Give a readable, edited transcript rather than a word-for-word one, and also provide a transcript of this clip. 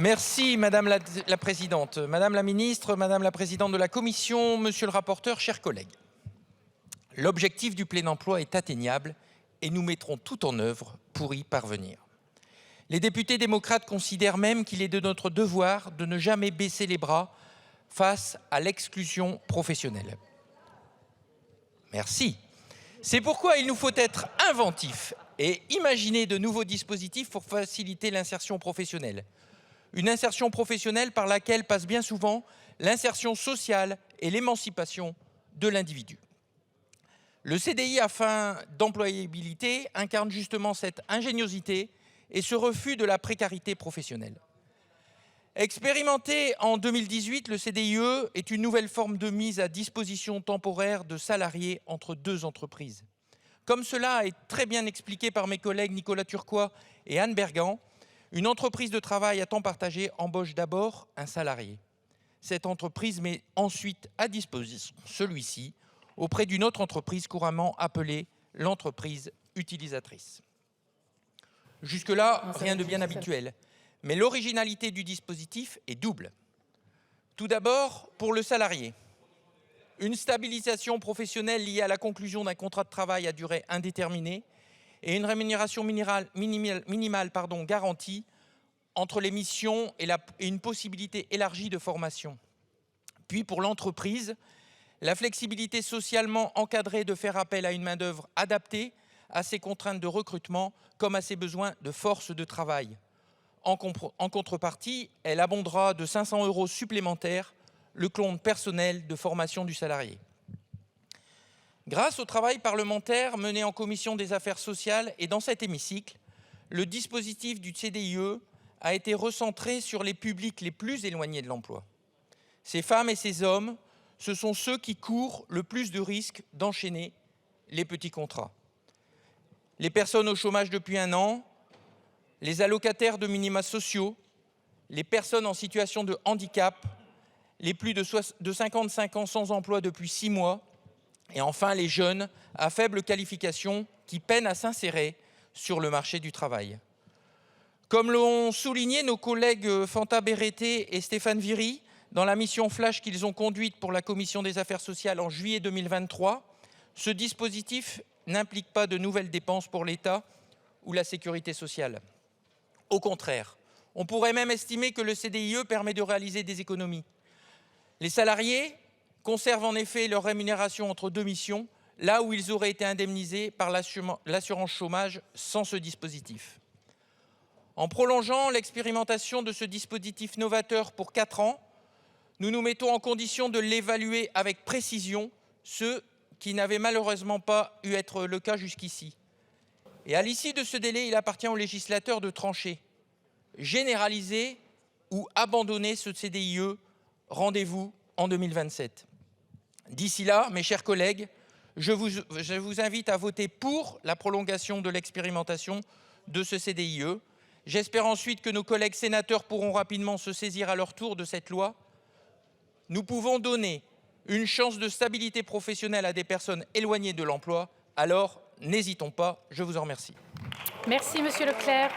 Merci Madame la Présidente, Madame la Ministre, Madame la Présidente de la Commission, Monsieur le rapporteur, chers collègues. L'objectif du plein emploi est atteignable et nous mettrons tout en œuvre pour y parvenir. Les députés démocrates considèrent même qu'il est de notre devoir de ne jamais baisser les bras face à l'exclusion professionnelle. Merci. C'est pourquoi il nous faut être inventifs et imaginer de nouveaux dispositifs pour faciliter l'insertion professionnelle. Une insertion professionnelle par laquelle passe bien souvent l'insertion sociale et l'émancipation de l'individu. Le CDI à fin d'employabilité incarne justement cette ingéniosité et ce refus de la précarité professionnelle. Expérimenté en 2018, le CDIE est une nouvelle forme de mise à disposition temporaire de salariés entre deux entreprises. Comme cela est très bien expliqué par mes collègues Nicolas Turquois et Anne Bergan, une entreprise de travail à temps partagé embauche d'abord un salarié. Cette entreprise met ensuite à disposition celui-ci auprès d'une autre entreprise couramment appelée l'entreprise utilisatrice. Jusque-là, rien de bien habituel, mais l'originalité du dispositif est double. Tout d'abord, pour le salarié, une stabilisation professionnelle liée à la conclusion d'un contrat de travail à durée indéterminée et une rémunération minimale garantie entre les missions et une possibilité élargie de formation. Puis pour l'entreprise, la flexibilité socialement encadrée de faire appel à une main-d'œuvre adaptée à ses contraintes de recrutement comme à ses besoins de force de travail. En contrepartie, elle abondera de 500 € supplémentaires le compte personnel de formation du salarié. Grâce au travail parlementaire mené en commission des affaires sociales et dans cet hémicycle, le dispositif du CDIE a été recentré sur les publics les plus éloignés de l'emploi. Ces femmes et ces hommes, ce sont ceux qui courent le plus de risques d'enchaîner les petits contrats. Les personnes au chômage depuis 1 an, les allocataires de minima sociaux, les personnes en situation de handicap, les plus de 55 ans sans emploi depuis 6 mois, et enfin les jeunes à faible qualification qui peinent à s'insérer sur le marché du travail. Comme l'ont souligné nos collègues Fanta Berete et Stéphane Viry dans la mission flash qu'ils ont conduite pour la Commission des affaires sociales en juillet 2023, ce dispositif n'implique pas de nouvelles dépenses pour l'État ou la sécurité sociale. Au contraire, on pourrait même estimer que le CDIE permet de réaliser des économies. Les salariés conservent en effet leur rémunération entre deux missions, là où ils auraient été indemnisés par l'assurance chômage sans ce dispositif. En prolongeant l'expérimentation de ce dispositif novateur pour 4 ans, nous nous mettons en condition de l'évaluer avec précision, ce qui n'avait malheureusement pas eu être le cas jusqu'ici. Et à l'issue de ce délai, il appartient au législateur de trancher. Généraliser ou abandonner ce CDIE, rendez-vous en 2027. D'ici là, mes chers collègues, je vous invite à voter pour la prolongation de l'expérimentation de ce CDIE. J'espère ensuite que nos collègues sénateurs pourront rapidement se saisir à leur tour de cette loi. Nous pouvons donner une chance de stabilité professionnelle à des personnes éloignées de l'emploi, alors n'hésitons pas, je vous en remercie. Merci Monsieur Leclerc.